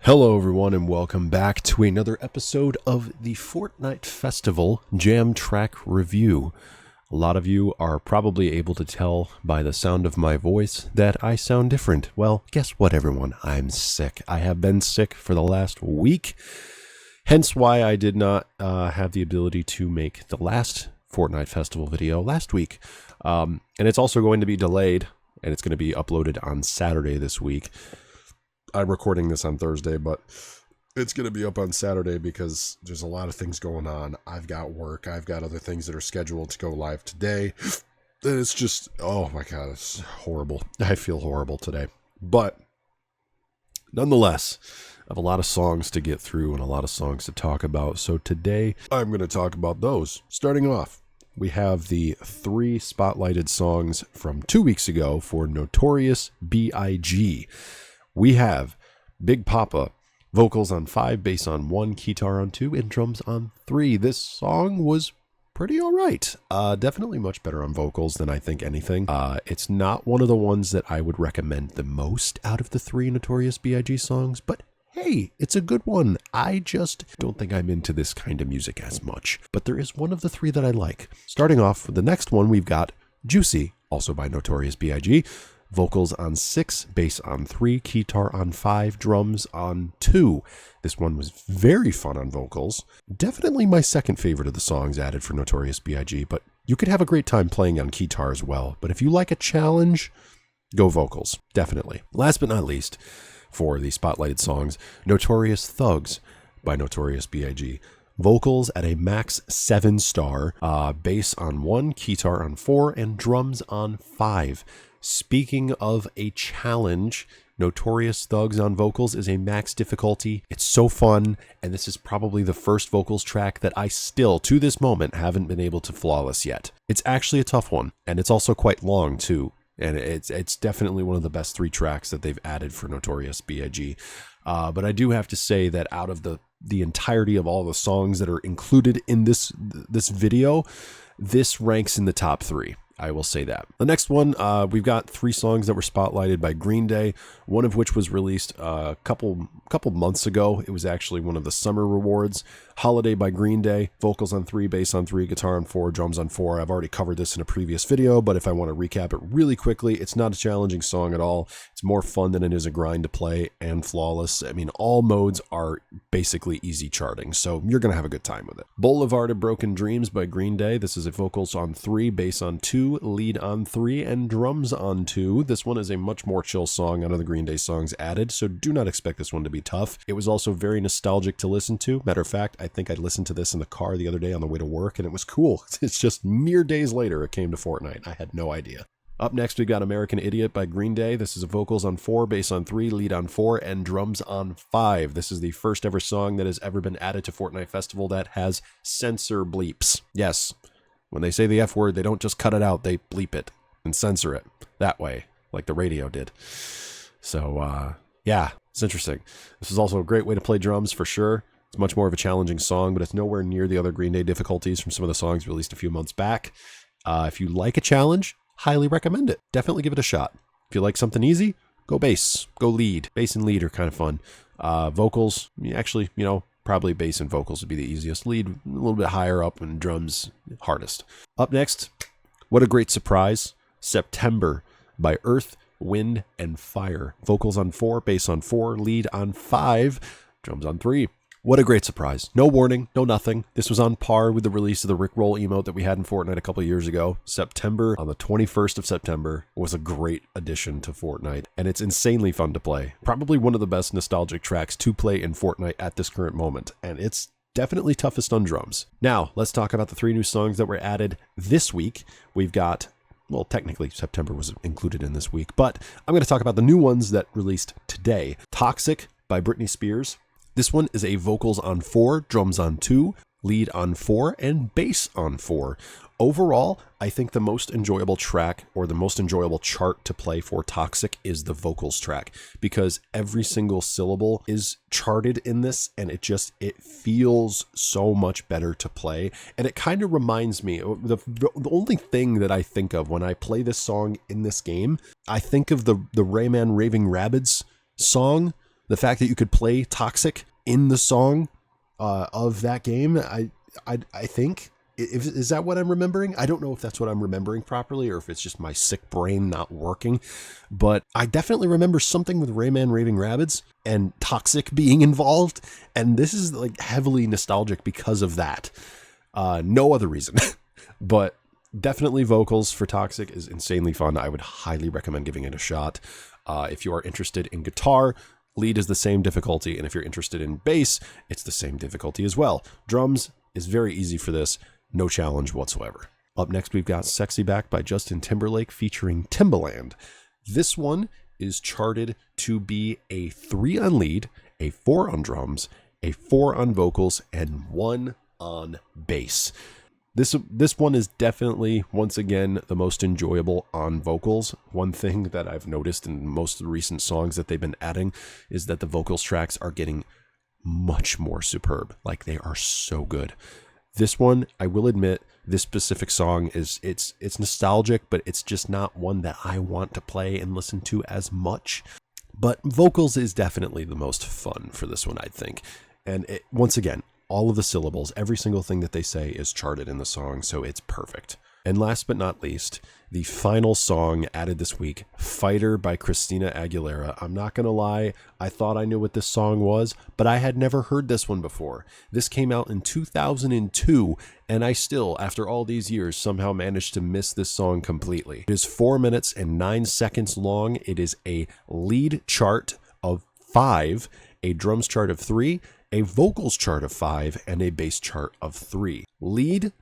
Hello everyone and welcome back to another episode of the Fortnite Festival Jam Track Review. A lot of you are probably able to tell by the sound of my voice that I sound different. Well, guess what everyone? I'm sick. I have been sick for the last week, hence why I did not have the ability to make the last Fortnite Festival video last week. And it's also going to be delayed, and it's going to be uploaded on Saturday this week. I'm recording this on Thursday, but it's going to be up on Saturday because there's a lot of things going on. I've got work. I've got other things that are scheduled to go live today. And it's just, oh my God, it's horrible. I feel horrible today. But nonetheless, I have a lot of songs to get through and a lot of songs to talk about. So today, I'm going to talk about those. Starting off, we have the 3 spotlighted songs from 2 weeks ago for Notorious B.I.G. We have Big Poppa, vocals on 5, bass on 1, guitar on 2, and drums on 3. This song was pretty alright. Definitely much better on vocals than I think anything. It's not one of the ones that I would recommend the most out of the 3 Notorious B.I.G. songs, but hey, it's a good one. I just don't think I'm into this kind of music as much. But there is one of the 3 that I like. Starting off with the next one, we've got Juicy, also by Notorious B.I.G., vocals on 6, bass on 3, guitar on 5, drums on 2. This one was very fun on vocals. Definitely my second favorite of the songs added for Notorious B.I.G., but you could have a great time playing on guitar as well. But if you like a challenge, go vocals, definitely. Last but not least, for the spotlighted songs, Notorious Thugs by Notorious B.I.G. Vocals at a max 7-star, bass on 1, guitar on 4, and drums on 5. Speaking of a challenge, Notorious Thugs on vocals is a max difficulty. It's so fun, and this is probably the first vocals track that I still, to this moment, haven't been able to flawless yet. It's actually a tough one, and it's also quite long, too. And it's definitely one of the best 3 tracks that they've added for Notorious B.I.G. But I do have to say that out of the entirety of all the songs that are included in this video, this ranks in the top 3. I will say that. The next one, we've got 3 songs that were spotlighted by Green Day, one of which was released a couple months ago. It was actually one of the summer rewards. Holiday by Green Day, vocals on 3, bass on 3, guitar on 4, drums on 4. I've already covered this in a previous video, but if I want to recap it really quickly, it's not a challenging song at all. It's more fun than it is a grind to play and flawless. I mean, all modes are basically easy charting, so you're going to have a good time with it. Boulevard of Broken Dreams by Green Day. This is a vocals on 3, bass on 2, lead on 3, and drums on 2. This one is a much more chill song out of the Green Day songs added, so do not expect this one to be tough. It was also very nostalgic to listen to. Matter of fact, I think I listened to this in the car the other day on the way to work, and it was cool. It's just mere days later it came to Fortnite. I had no idea. Up next, we got American Idiot by Green Day. This is a vocals on 4, bass on 3, lead on 4, and drums on 5. This is the first ever song that has ever been added to Fortnite Festival that has censor bleeps. Yes, when they say the F word, they don't just cut it out, they bleep it and censor it that way, like the radio did. So, yeah, it's interesting. This is also a great way to play drums for sure. It's much more of a challenging song, but it's nowhere near the other Green Day difficulties from some of the songs released a few months back. If you like a challenge, highly recommend it. Definitely give it a shot. If you like something easy, go bass, go lead. Bass and lead are kind of fun. Vocals, actually, probably bass and vocals would be the easiest. Lead a little bit higher up and drums hardest. Up next, what a great surprise. September by Earth, Wind, and Fire. Vocals on 4, bass on 4, lead on 5, drums on 3. What a great surprise. No warning, no nothing. This was on par with the release of the Rickroll emote that we had in Fortnite a couple of years ago. September, on the 21st of September, was a great addition to Fortnite, and it's insanely fun to play. Probably one of the best nostalgic tracks to play in Fortnite at this current moment, and it's definitely toughest on drums. Now, let's talk about the 3 new songs that were added this week. We've got, well, technically September was included in this week, but I'm going to talk about the new ones that released today. Toxic by Britney Spears. This one is a vocals on 4, drums on 2, lead on 4, and bass on 4. Overall, I think the most enjoyable track or the most enjoyable chart to play for Toxic is the vocals track, because every single syllable is charted in this, and it feels so much better to play. And it kind of reminds me, the only thing that I think of when I play this song in this game, I think of the Rayman Raving Rabbids song The fact that you could play Toxic in the song of that game, I think, is that what I'm remembering? I don't know if that's what I'm remembering properly or if it's just my sick brain not working, but I definitely remember something with Rayman Raving Rabbids and Toxic being involved, and this is like heavily nostalgic because of that. No other reason, but definitely vocals for Toxic is insanely fun. I would highly recommend giving it a shot. If you are interested in guitar, lead is the same difficulty, and if you're interested in bass, it's the same difficulty as well. Drums is very easy for this, no challenge whatsoever. Up next, we've got Sexyback by Justin Timberlake featuring Timbaland. This one is charted to be a 3 on lead, a 4 on drums, a 4 on vocals, and 1 on bass. This one is definitely, once again, the most enjoyable on vocals. One thing that I've noticed in most of the recent songs that they've been adding is that the vocals tracks are getting much more superb. Like, they are so good. This one, I will admit, this specific song is it's nostalgic, but it's just not one that I want to play and listen to as much. But vocals is definitely the most fun for this one, I think. And once again, all of the syllables, every single thing that they say is charted in the song, so it's perfect. And last but not least, the final song added this week, Fighter by Christina Aguilera. I'm not going to lie, I thought I knew what this song was, but I had never heard this one before. This came out in 2002, and I still, after all these years, somehow managed to miss this song completely. It is 4 minutes and 9 seconds long. It is a lead chart of 5, a drums chart of 3, a vocals chart of 5, and a bass chart of 3. Lead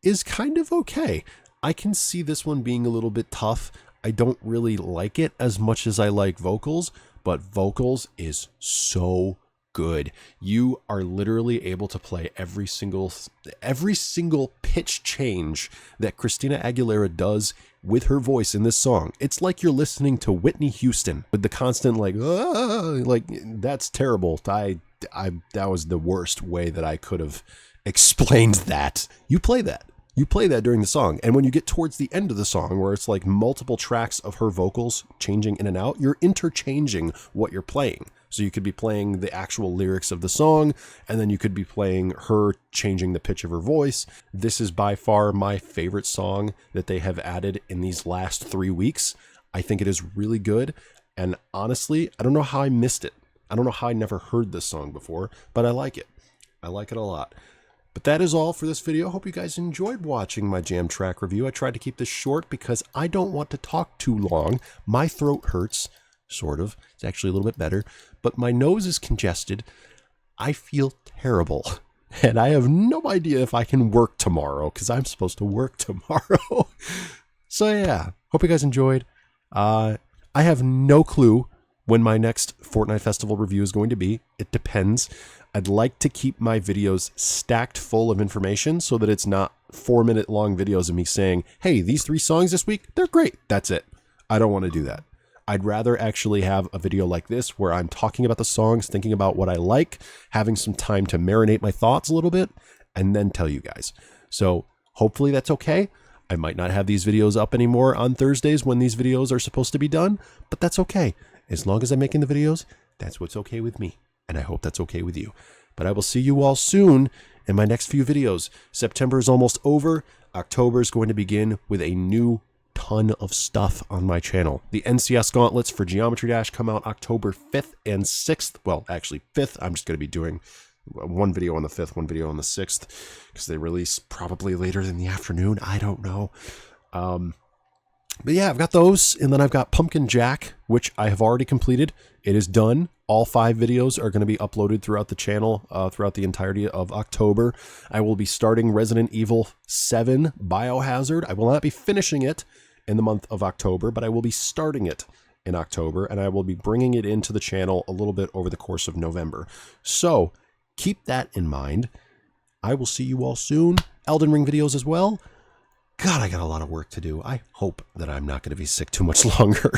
is kind of okay. I can see this one being a little bit tough. I don't really like it as much as I like vocals, but vocals is so good. You are literally able to play every single pitch change that Christina Aguilera does with her voice in this song. It's like you're listening to Whitney Houston with the constant like that's terrible. That was the worst way that I could have explained that. You play that during the song, and when you get towards the end of the song where it's like multiple tracks of her vocals changing in and out, you're interchanging what you're playing. So you could be playing the actual lyrics of the song, and then you could be playing her changing the pitch of her voice. This is by far my favorite song that they have added in these last 3 weeks. I think it is really good, and honestly, I don't know how I missed it. I don't know how I never heard this song before, but I like it. I like it a lot. But that is all for this video. Hope you guys enjoyed watching my jam track review. I tried to keep this short because I don't want to talk too long. My throat hurts, sort of. It's actually a little bit better, but my nose is congested. I feel terrible, and I have no idea if I can work tomorrow because I'm supposed to work tomorrow. So yeah, hope you guys enjoyed. I have no clue when my next Fortnite Festival review is going to be. It depends. I'd like to keep my videos stacked full of information so that it's not 4-minute long videos of me saying, hey, these 3 songs this week, they're great. That's it. I don't want to do that. I'd rather actually have a video like this where I'm talking about the songs, thinking about what I like, having some time to marinate my thoughts a little bit, and then tell you guys. So hopefully that's okay. I might not have these videos up anymore on Thursdays when these videos are supposed to be done, but that's okay. As long as I'm making the videos, that's what's okay with me. And I hope that's okay with you. But I will see you all soon in my next few videos. September is almost over. October is going to begin with a new ton of stuff on my channel. The NCS gauntlets for Geometry Dash come out October 5th and 6th. Well, actually 5th. I'm just going to be doing one video on the 5th, one video on the 6th, because they release probably later in the afternoon. I don't know. But yeah, I've got those, and then I've got Pumpkin Jack, which I have already completed. It is done. All 5 videos are going to be uploaded throughout the channel throughout the entirety of October. I will be starting Resident Evil 7 Biohazard. I will not be finishing it in the month of October, but I will be starting it in October, and I will be bringing it into the channel a little bit over the course of November. So keep that in mind. I will see you all soon. Elden Ring videos as well. God, I got a lot of work to do. I hope that I'm not going to be sick too much longer.